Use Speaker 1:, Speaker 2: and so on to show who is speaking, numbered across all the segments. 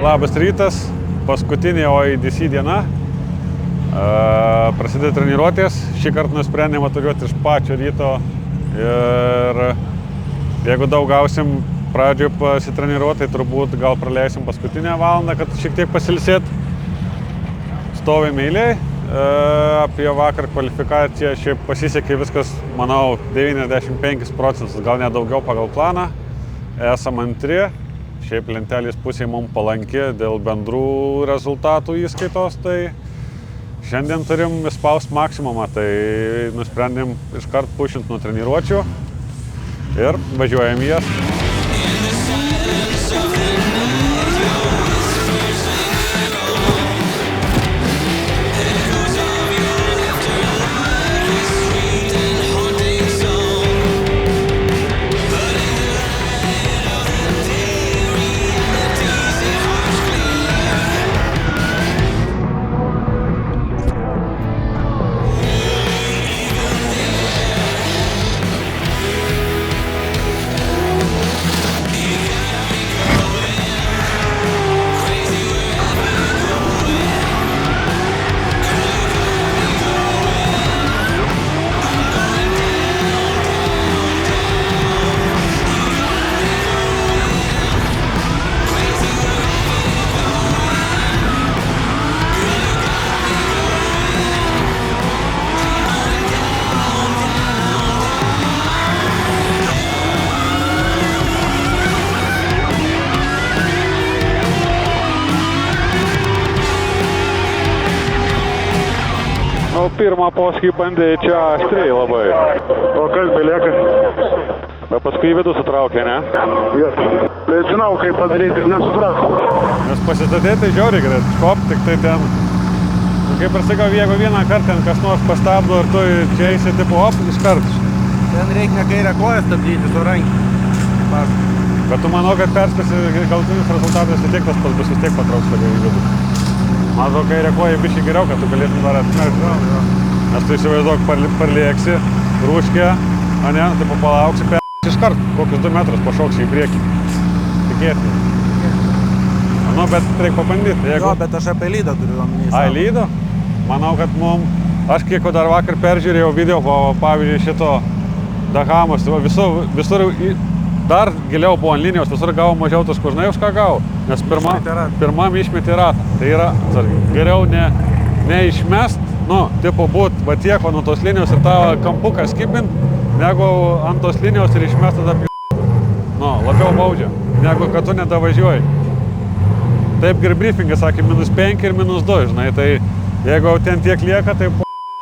Speaker 1: Labas rytas, paskutinė OIDC diena. Prasideda treniruotės. Šį kartą nusprendėm atvažiuoti iš pačio ryto. Ir jeigu daug gausim pradžioje pasitreniruoti, tai turbūt gal praleisim paskutinę valandą, kad šiek tiek pasilsėt. Stovim eiliai. Apie vakar kvalifikaciją šiaip pasisekė viskas, manau, 95%, gal net daugiau pagal planą. Esam antri. Šiaip lentelės pusėje mums palanki dėl bendrų rezultatų įskaitos, tai šiandien turim įspaust maksimumą, tai nusprendėm iškart pušint nuo treniruočių ir važiuojam į jas. Pirmą posūkį bandė čia aštriai labai.
Speaker 2: O kas belieka?
Speaker 1: Bet paskui į vidų sutraukė, ne?
Speaker 2: Yes. Žinau, kaip padaryti, nesupratau.
Speaker 1: Nes pasistatėti žiauriai greit, škop, tik tai ten, kaip ir sakau, jeigu vieną kartą ten kas nors pastabdo ir tu čia eisi tipo op, iškart.
Speaker 3: Ten reikia kairę koją stabdyti su rankį.
Speaker 1: Bet tu manau, kad perspėsi galutinis rezultatas vis tiek tas pats bus, vis tiek patrauks tave į vidų. Mažo kairę koją biškai geriau, kad tu galėtum dar atmerkti. Nes tu įsivaizduok, parlėksi, rūškė, o ne, tai palauksi, iškart, kokius 2 metrus pašauksi į priekį. Tikėtinai. Nu, bet reikia pabandyti.
Speaker 3: Jo, bet aš apie lydą turiu omenyje.
Speaker 1: Ai, lydo? Manau, kad aš kiek dar vakar peržiūrėjau video, pavyzdžiui, šito Dahamos, visur dar giliau buvo ant linijos, visur gavo mažiau taškų, žinai už ką gavo? Nes pirmam išmetė ratą. Tai yra, geriau neišmest, tipo būt va tiek nuo tos linijos ir tą kampuką skipint, negu ant tos linijos ir išmest tada labiau baudžia, negu kad tu nedavažiuoji. Taip ir briefingas sakė, -5 ir -2, žinai, tai jeigu ten tiek lieka, tai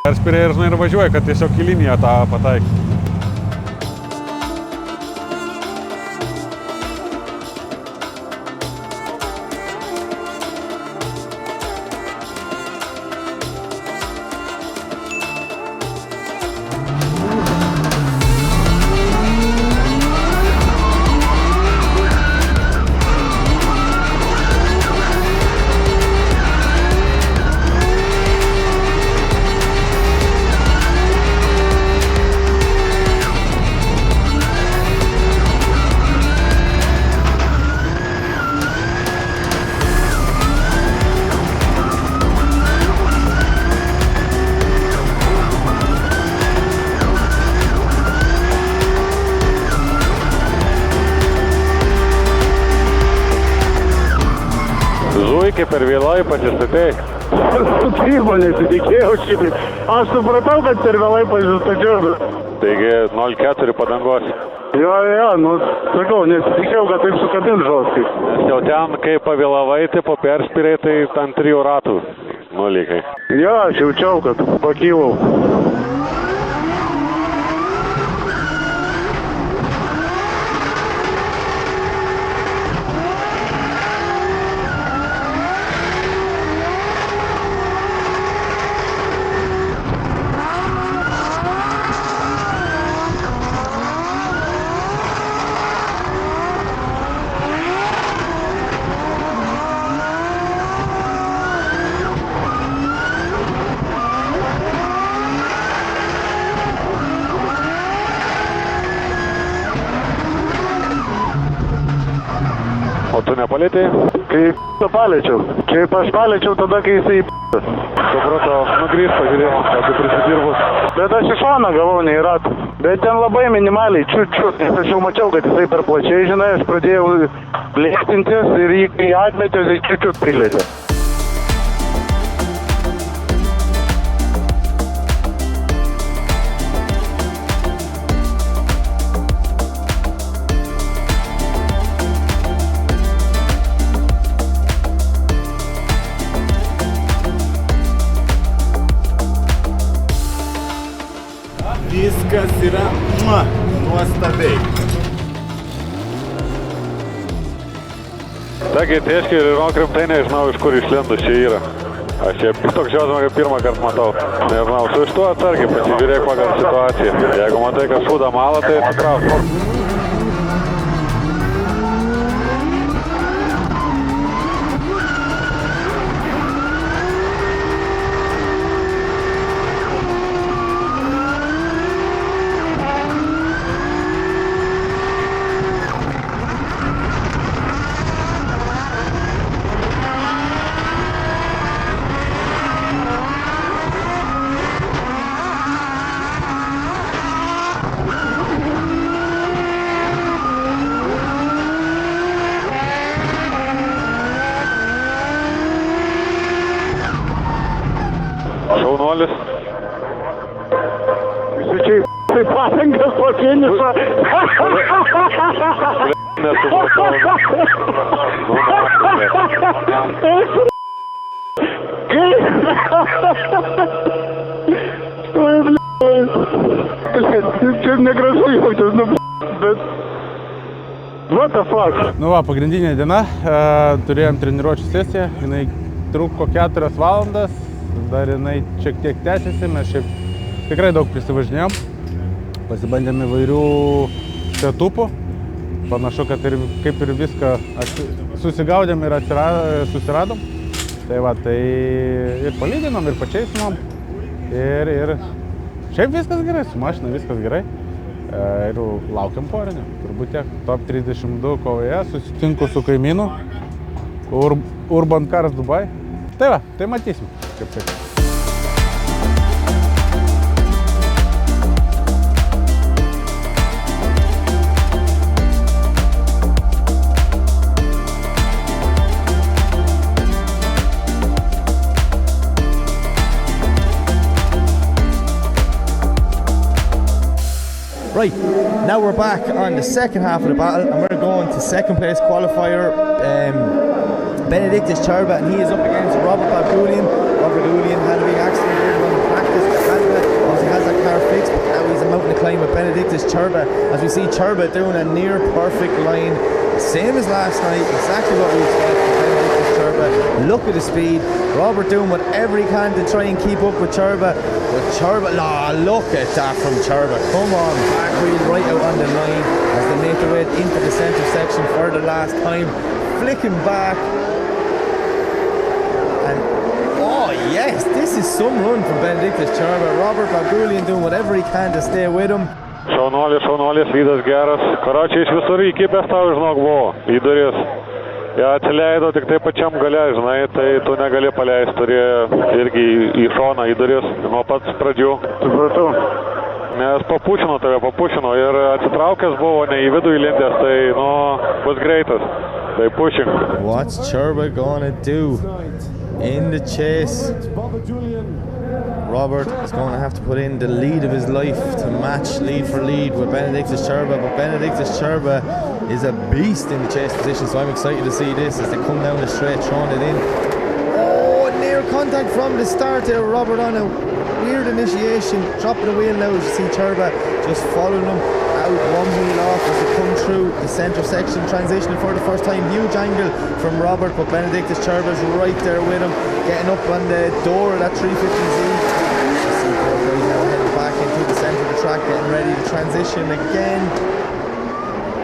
Speaker 1: perspirė ir, žinai, ir važiuoji, kad tiesiog į liniją tą pataikė. Kaip per vėlai pasistatei?
Speaker 2: Sutrybo, nesitikėjau šitai. Aš supratau, kad per vėlai pasistačiau.
Speaker 1: Taigi 0,4 padangos.
Speaker 2: Jo, sakau, nesitikėjau, kad taip sukabint žoskai.
Speaker 1: Nes jau ten, kai pavėlavai, tipo perspirėjai, tai ant 3 ratų nulikai.
Speaker 2: Jo, aš jaučiau, kad pakylau.
Speaker 1: O tu nepalietei?
Speaker 2: Kai paliečiau. Kaip aš paliečiau tada, kai jisai
Speaker 1: Supratau, nugrįžt, pažiūrėjom, ką tu prisidirbus.
Speaker 2: Bet aš iš šoną gavau, nei ratų. Bet ten labai minimaliai, čiut, nes aš jau mačiau, kad jisai per plačiai, žinai, aš pradėjau plėstintis ir jį kai atmetė, tai čiut prilėtė.
Speaker 4: Viskas yra nuostabiai.
Speaker 1: Taigi, tieškai ir rimtai nežinau, iš kur išlindus čia yra. Aš čia toks jausmas, kaip pirmą kartą matau. Nežinau, su iš tuo atsargiai pasižiūrėk pagal situaciją. Jeigu matai, kad šūda malą, tai atsitrauk. Šaunuolis.
Speaker 2: Visi čia tai patengas po finišą.
Speaker 1: Nesupratau.
Speaker 2: Čia negražu jaučias, bet... What the fuck?
Speaker 3: Nu va, pagrindinė diena, turėjom treniruočių sesiją, jinai truko 4 valandas, dar jinai šiek tiek tęsiasi, mes šiaip tikrai daug prisivažinėjom, pasibandėm įvairių setupų, panašu, kad ir, kaip ir viską susigaudėm ir susiradom, tai va, tai ir palyginom, ir pačeisinom, ir šiaip viskas gerai, su mašina viskas gerai. Ir laukiam porinio, turbūt tiek. Top 32 kovoje, susitinku su kaimynu, Urban Cars Dubai. Tai va, tai matysim, kaip tai.
Speaker 4: Right, now we're back on the second half of the battle and we're going to second place qualifier Benedictus Cherba, and he is up against Robert Baboulian. Robert Baboulian had a big accident earlier on in practice, obviously has that car fixed, but now he's a mountain to climb with Benedictus Cherba. As we see Cherba doing a near perfect line, same as last night, exactly what we expect from Benedictus Cherba. Look at the speed, Robert doing whatever he can to try and keep up with Cherba. But Cherba, look at that from Cherba, come on, back wheel right out on the line as they make their way into the centre section for the last time, flicking back. And oh yes, this is some run from Benedictus Cherba. Robert Baboulian doing whatever he can to stay with him.
Speaker 1: Šaunuolis, lydas geras. Karočiai iš visur įkipęs tau, žinok, buvo į duris. Ja atsileido tik tai pačiam gale, žinai, tai tu negali paleisti, turi irgi į šoną, į duris, nuo pats pradžių.
Speaker 2: Supratau.
Speaker 1: Nes papušino ir atsitraukęs buvo, ne į vidų įlindęs, tai, nu, bus greitas. Tai pushing.
Speaker 4: What's Cherba gonna do in the chase? Robert is going to have to put in the lead of his life to match lead for lead with Benedictus Cherba, but Benedictus Cherba is a beast in the chase position, so I'm excited to see this as they come down the straight, throwing it in. Oh, near contact from the start there, Robert on a weird initiation, dropping the wheel now as you see Cherba just following him out, one wheel off as they come through the centre section, transitioning for the first time, huge angle from Robert, but Benedictus Cherba's right there with him, getting up on the door of that 350Z. Now heading back into the centre of the track, getting ready to transition again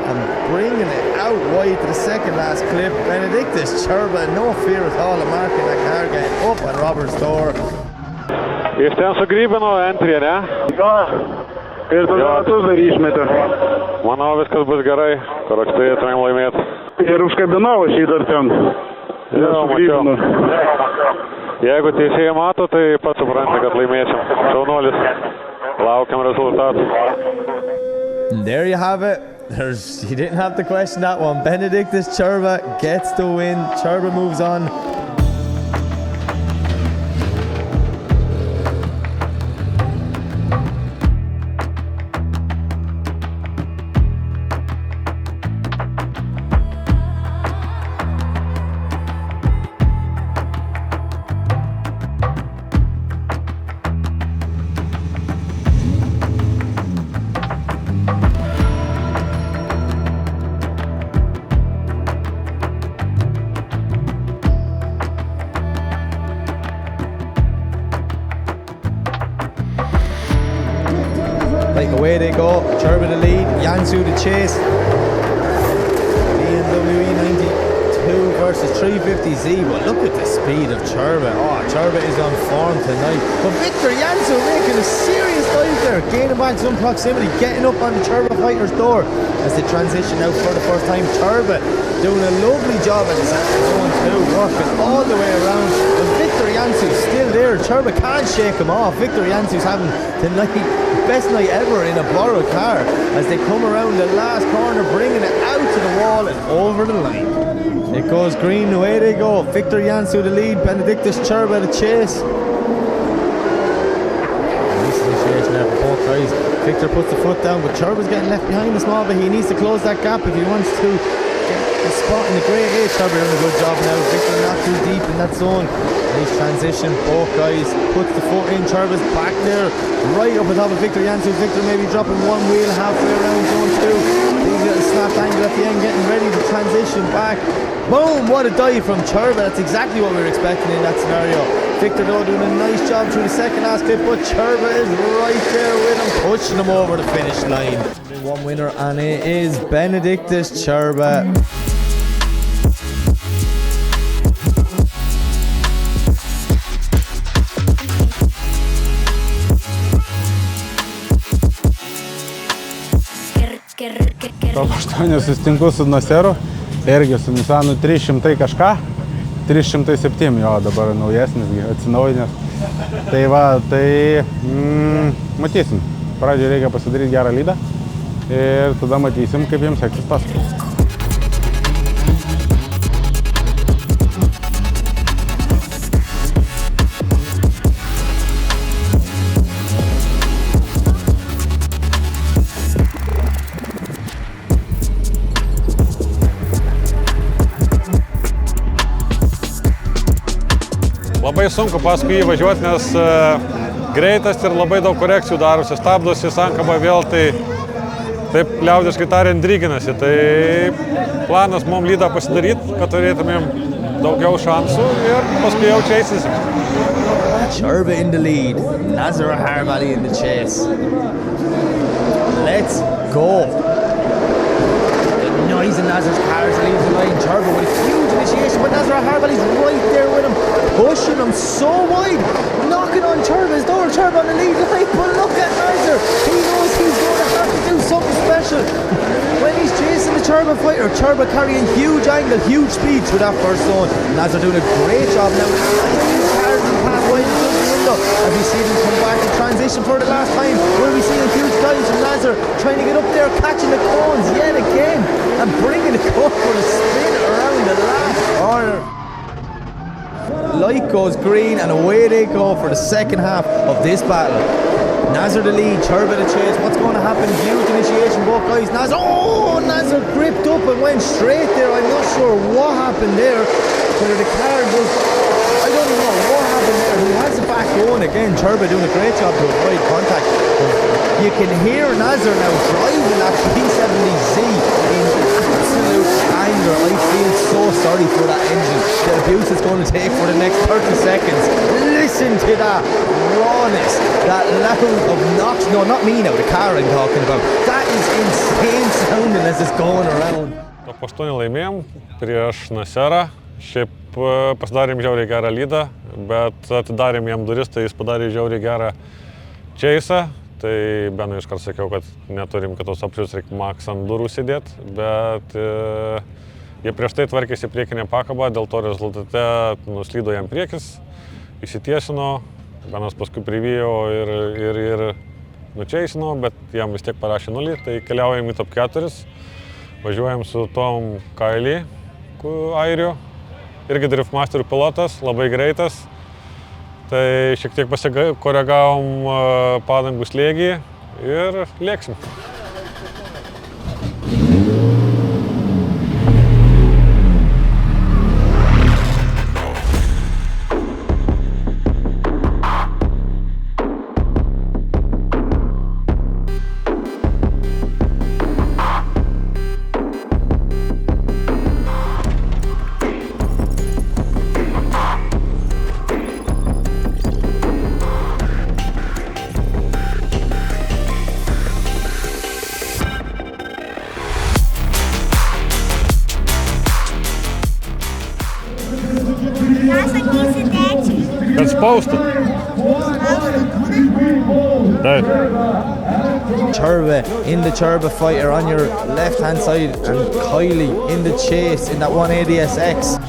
Speaker 4: and bringing it out wide to the second last clip. Benedictus Cherba, no fear at all of marking that car, getting up on Robert's door.
Speaker 1: Iš ten sugrybino entry, ne?
Speaker 2: Jo, ir tada ratus dar išmetė.
Speaker 1: Manau, viskas bus gerai, karočiai turėtumėm laimėti.
Speaker 2: Ir užkabinau aš jį dar ten. Sugrįžinu.
Speaker 1: Jeigu teisėjai mato, tai pats supranta, kad laimėsim. Šaunuolis. Laukiam rezultatų.
Speaker 4: There you have it. You didn't have to question that one. Benediktas Červa gets the win. Červa moves on. Right, away they go. Červa the lead, Jansu the chase. BMW 92 versus 350Z. But look at the speed of Červa. Oh, Červa is on form tonight. But Viktor Jansu making a serious dive there, gaining back some proximity, getting up on the Červa fighter's door as they transition out for the first time. Červa doing a lovely job at the center zone too, working all the way around. But Viktor Jansu's still there. Červa can't shake him off. Viktor Jansu's having tonight best night ever in a borrowed car as they come around the last corner, bringing it out to the wall and over the line. It goes green, away they go. Viktor Jansu the lead, Benediktas Červa the chase. Nice initiation there for both guys. Viktor puts the foot down, but Červa's getting left behind a small bit. He needs to close that gap if he wants to get a spot in the grade A. Červa doing a good job now. Viktor not too deep in that zone. Nice transition, both guys puts the foot in. Červa's back there, right up on top of Viktor Jansu. Viktor maybe dropping one wheel halfway around zone 2. Big little snap angle at the end, getting ready to transition back. Boom, what a dive from Červa. That's exactly what we were expecting in that scenario. Viktor though doing a nice job through the second last clip, but Červa is right there with him, pushing him over the finish line. One winner, and it is Benediktas Červa.
Speaker 3: Top 8 susitinku su Naseru, irgi su Nissanu 300 kažką, 307 jo dabar naujesnis, atsinaujinęs. Tai va, tai matysim. Pradžioje reikia pasidaryti gerą lydą ir tada matysim, kaip jiems seksis paskui.
Speaker 1: Labai sunku paskui jį važiuoti, nes greitas ir labai daug korekcijų darosi, stabdosi, sankaba vėl, tai taip liaudiškai tariant dryginasi. Tai planas mums lydą pasidaryti, kad turėtumėm daugiau šansų ir paskui jau čia eisim.
Speaker 4: Červa in the lead, Nazar Harbali in the chase. Let's go. The noise in Nazar's car as he leaves the line. Červa with a huge initiation, but Nazar Harbali's right there with him, pushing him so wide, knocking on Červa's door. Červa on the lead line, but look at Nazar. He knows he's going to have to do something special when he's chasing the Červa fighter. Červa carrying huge angle, huge speed through that first zone. Nazar doing a great job now. As we see them come back and transition for the last time, where we see a huge dive from Nazar trying to get up there, catching the cones yet again and bringing the cone for a spin around the last corner. Light goes green and away they go for the second half of this battle. Nazar the lead, Červa the chase. What's going to happen? Huge initiation, both guys. Nazar gripped up and went straight there. I'm not sure what happened there. Whether the car was, I don't know what happened there. He has it back going again. Červa doing a great job to avoid contact. You can hear Nazar now driving that 370Z in absolute anger. I feel so sorry for that engine. The abuse it's going to take for the next 30 seconds. Listen to that rawness, that level of knocks. No, not me now, the car I'm talking about. That is insane sounding as it's going around.
Speaker 1: Top 8 laimėjom prieš Naserą. Šiaip pasidarėm žiauriai gerą lydą, bet atidarėm jam duris, tai jis padarė žiauriai gerą čeisą. Tai Benui iškart sakiau, kad neturim kitos opcijos, reikia maks ant durų sėdėti, bet Jie prieš tai tvarkėsi priekinę pakabą, dėl to rezultate nuslydo jam priekis, išsitiesino, Benas paskui privijo ir nučeisino, bet jam vis tiek parašė 0, tai keliaujam į top 4, važiuojam su Tom Kailey, airiu, irgi driftmasterių pilotas, labai greitas, tai šiek tiek pasikoregavom padangų slėgį ir lėksim. Bet spausta. Taip.
Speaker 4: Turba in the Turba fighter on your left hand side and Kailey in the chase in that 180SX.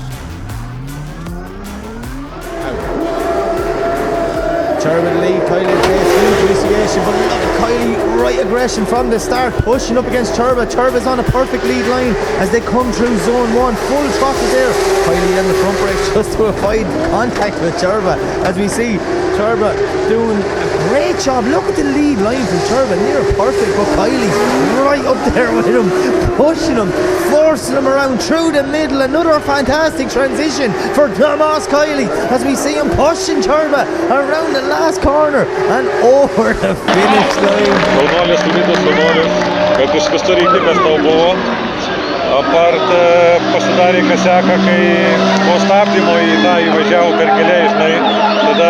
Speaker 4: Turba lead, Kailey chase, huge initiation, but look at Kailey, right aggression from the start, pushing up against Turba. Turba's on a perfect lead line as they come through zone 1, full throttle there. Kailey in the front brake just to avoid contact with Turba, as we see Turba doing a great job. Look at the lead line from Turba, near perfect, but Kailey's right up there with him, pushing him, forcing him around through the middle. Another fantastic transition for Tomas Kailey as we see him pushing Turba around the last corner and over the finish line.
Speaker 1: Jaunuolis, lygus jaunuolis, kad iš visur įkibęs tau buvo. Apart pasidarė kaseka, kai po stabdymo į tą įvažiavo per keliai, žinai, tada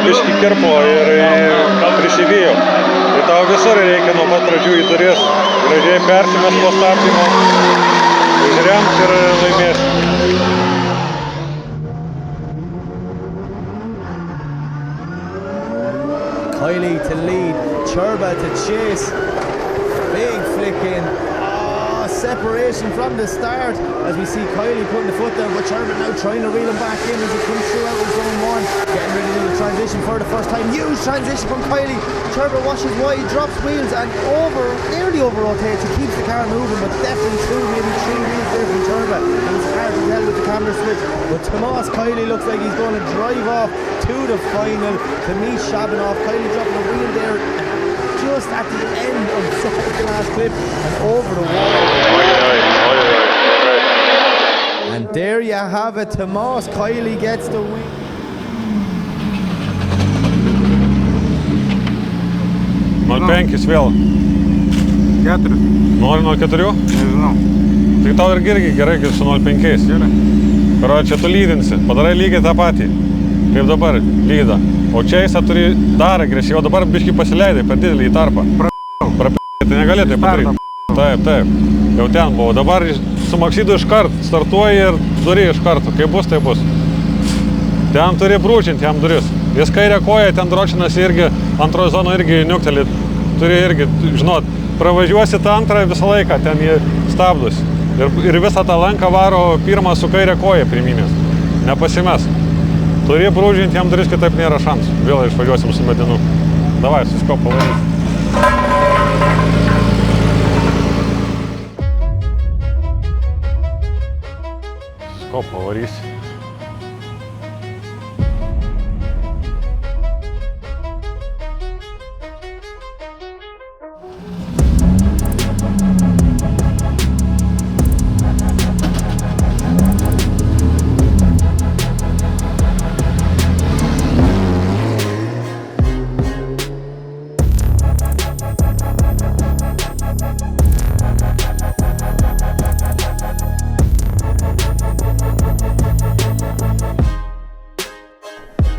Speaker 1: biškį kirpo ir prisivijo. Tai tau visur reikia nuo pat pradžių į duris, gražiai persimes po stabdymo, užremt ir laimėsi.
Speaker 4: Kailey to lead, Turba to chase, big flick in. Separation from the start as we see Kailey putting the foot down, but Turba now trying to reel him back in as he comes through out of zone 1, getting ready to do the transition for the first time. Huge transition from Kailey. Turba washes wide, drops wheels and nearly over rotates. He keeps the car moving, but definitely 2, maybe 3 wheels there from Turba. It was hard to tell with the camera switch, but Tomas Kailey looks like he's going to drive off to the final to meet Shabanov. Kailey dropping a wheel there just at the end of the last clip and over the wall. And there you have it, Tomas Kailey gets the win.
Speaker 1: Penkis vėl.
Speaker 3: 4.
Speaker 1: Nori 0,4?
Speaker 3: Nežinau.
Speaker 1: Tai tau irgi gerai, kad su 0,5.
Speaker 3: Gerai.
Speaker 1: Karočią tu lydinsi, padarai lygiai tą patį, kaip dabar lyda. O čia jis turi dar agresyviau, dabar biškį pasileidai per didelį į tarpą. Tai negali tai padaryti. Taip. Jau ten buvo. Dabar su Maksidu iškart startuoji ir duri iš karto. Kaip bus, tai bus. Ten turi brūčinti jam duris. Jis kairę koją, ten dročinasi irgi, antrojo zono irgi niuktelį. Turi irgi, žinot, pravažiuosi tą antrą visą laiką, ten jį stabdus. Ir visą tą lanką varo pirmą su kairę koją priminės. Nepasimes. Turi brūžinti jam duris, kitaip nėra šansų. Vėl išvažiuosim su medinu. Davai, suskop pavarys. Skop pavarys.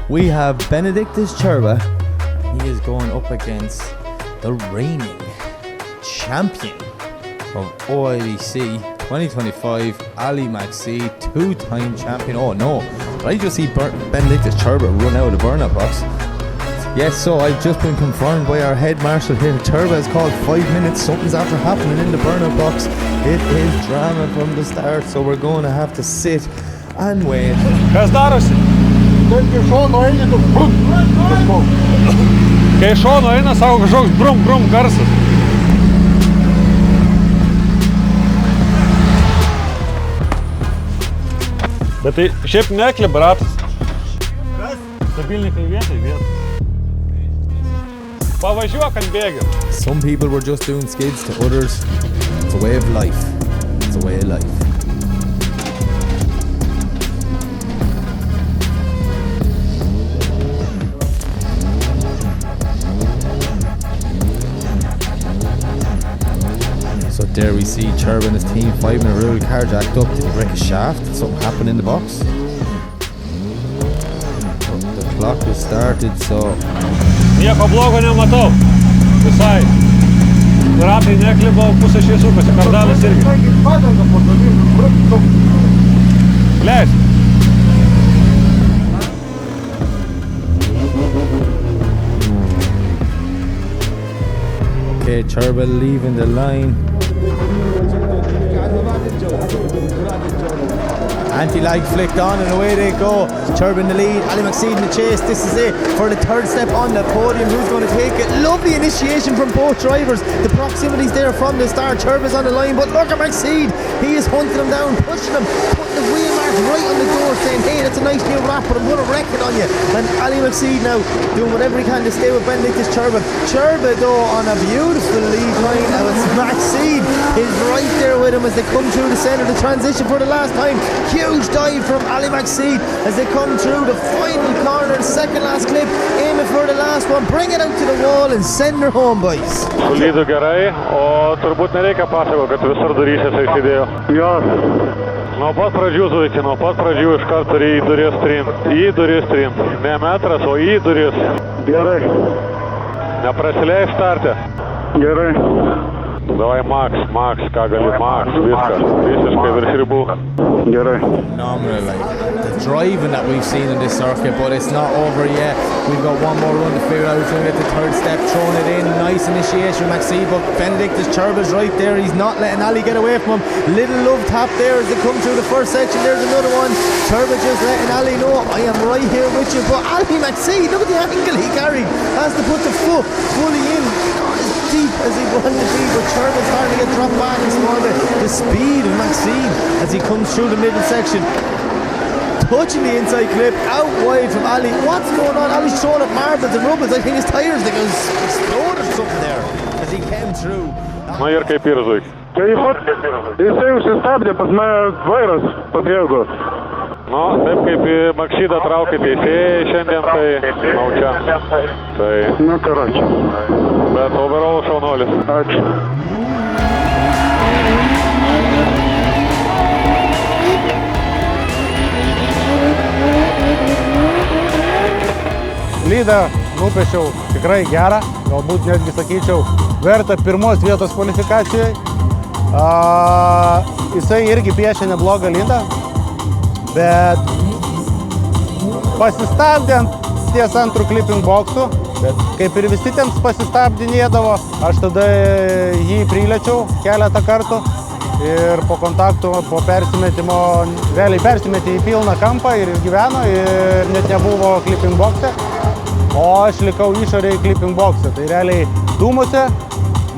Speaker 4: We have Benedictus Turba. He is going up against the reigning champion of OIBC 2025, Ali Maxi, 2-time champion. Oh no, did I just see Benedictus Turba run out of the burnout box? Yes, so I've just been confirmed by our head marshal here. Turbo has called 5 minutes. Something's after happening in the burnout box. It is drama from the start, so we're going to have to sit and wait.
Speaker 1: Kas darosi? Kai iš šono eina, savo kažkoks brum brum garsas. Bet tai šiaip nekliba ratas. Kas? Stabilnikai vietoj. Pavažiuok ant bėgių.
Speaker 4: Some people were just doing skids, to others it's a way of life. It's a way of life. So there we see Turbo and his team, 5 in a row, car jacked up. Did he break a shaft? Did something happen in the box? The clock has started, so
Speaker 1: Nieko blogo nematau. Visai. Ratai nekliba, pusė šviesukasi, kardalas irgi. Leis.
Speaker 4: okay, Turbo leaving the line. Anti-lag flicked on and away they go. Turbo in the lead, Ali McSeed in the chase. This is it for the third step on the podium. Who's going to take it? Lovely initiation from both drivers. The proximity's there from the start. Turbo's on the line, but look at McSeed. He is hunting him down, pushing him, putting the wheel mark right on the door, saying, hey, that's a nice new wrap, but I'm going to wreck it on you. And Ali McSeed now doing whatever he can to stay with Benedictus Turbo. Turbo though on a beautiful lead line. Now it's McSeed is right there with him as they come through the centre. The transition for the last time. Huge dive from Ali McSeed as they come through the final corner, the second last clip, aiming for the last one, bring it out to the wall and send her home, boys.
Speaker 1: Sulydu gerai, o turbūt nereikia pasako, kad visur duryse įsidėjo.
Speaker 2: Jo.
Speaker 1: Nuo pat pradžių zuiti, nuo pat pradžių iš karto į duris trim. Į duris trim. Ne metras, o į duris.
Speaker 2: Gerai.
Speaker 1: Neprasileis starte.
Speaker 2: Gerai.
Speaker 1: Davai Max, ką gali, Max, viskas. Visiškai virš ribų.
Speaker 2: Gerai.
Speaker 4: Phenomenal, like the driving that we've seen in this circuit, but it's not over yet. We've got one more run to figure out. We're going to get the third step, throwing it in. Nice initiation, McSeed, but Benedictus Turbo's right there. He's not letting Ali get away from him. Little love tap there as they come through the first section. There's another one. Turbo just letting Ali know, I am right here with you. But Ali McSeed, look at the angle he carried. Has to put the foot fully in. Deep as he wanted to be, but Turbo's starting to get dropped back and small bit. The speed of McSeed as he comes through the middle section, touching the inside clip out wide from Ali. What's going on? Ali's throwing up marbles and rubbles. I think his tyres exploded or something there as he came through.
Speaker 1: Na ir kaip ir zuik.
Speaker 2: Tai jisai užsistabdė, pas mane vairas pabėgo.
Speaker 1: Nu, taip kaip Maksydą traukė teisėjai šiandien, tai naučia. Tai...
Speaker 2: Nu, karoči.
Speaker 1: Bet overall šaunuolis.
Speaker 2: Ačiū.
Speaker 3: Lydą nupiešiau tikrai gerą, galbūt netgi sakyčiau, verta pirmos vietos kvalifikacijai. Jisai irgi piešė neblogą lydą, bet pasistabdant ties antrų clipping boxų, bet kaip ir visi ten pasistabdinėdavo, aš tada jį priliečiau keletą kartų ir po kontakto, po persimetimo, realiai persimetė į pilną kampą ir išgyveno ir net nebuvo clipping boxe, o aš likau išorėje clipping boxe. Tai realiai dūmuose,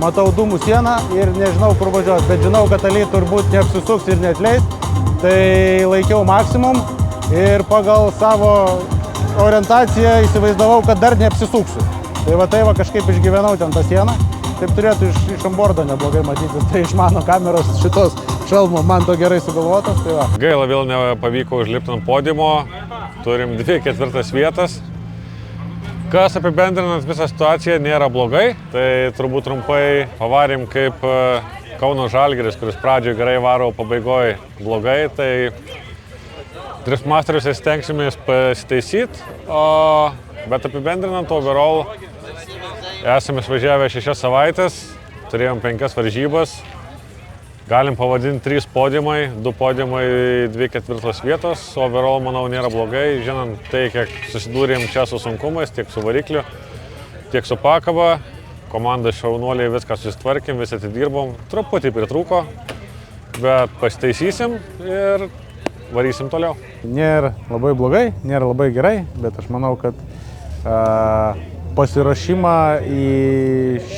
Speaker 3: matau dūmų sieną ir nežinau kur važiuoti, bet žinau, kad Ali turbūt neapsisuks ir neatleis, tai laikiau maksimum ir pagal savo orientaciją įsivaizdavau, kad dar neapsisuksiu. Tai va kažkaip išgyvenau ten tą sieną. Taip turėtų iš onboardo neblogai matytis, tai iš mano kameros šitos šalmo man to gerai sugalvotas. Tai va.
Speaker 1: Gaila, vėl nepavyko užlipti ant podiumo. Turim 2 ketvirtas vietas. Kas apibendrinant visą situaciją nėra blogai, tai turbūt trumpai pavarėm kaip Kauno Žalgiris, kuris pradžioje gerai varo, pabaigoje blogai, tai Driftmasteriuose stengsimės pasitaisyti, bet apibendrinant overall esame išvažiavę 6 savaitės, turėjom 5 varžybas, galim pavadinti 3 podiumai, 2 podiumai, 2 ketvirtos vietos, overall manau nėra blogai, žinant tai, kiek susidūrėm čia su sunkumais, tiek su varikliu. tiek su Pakava, komanda šaunuoliai viską susitvarkėm, visi atidirbom, truputį pritrūko, bet pasitaisysim ir varysim toliau.
Speaker 3: Nėra labai blogai, nėra labai gerai, bet aš manau, kad pasiruošimą į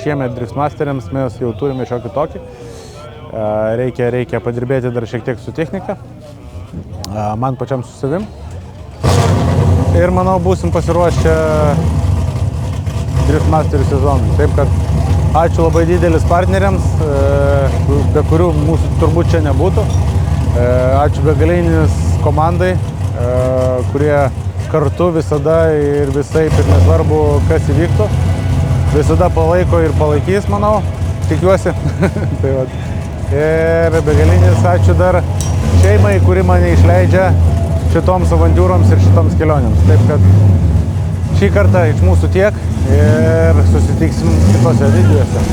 Speaker 3: šiemet Driftmasteriams mes jau turime šiokį tokį. Reikia padirbėti dar šiek tiek su technika, man pačiam su savim. Ir manau, būsim pasiruošę Driftmasterių sezonui. Taip kad ačiū labai didelis partneriams, be kurių mūsų turbūt čia nebūtų. Ačiū begalinis komandai, kurie kartu visada ir visaip ir nesvarbu, kas įvyktų. Visada palaiko ir palaikys, manau, tikiuosi. Tai vat. Ir begalinis ačiū dar šeimai, kuri mane išleidžia šitoms avantūroms ir šitoms kelionėms. Taip kad šį kartą iš mūsų tiek ir susitiksim kitose videose.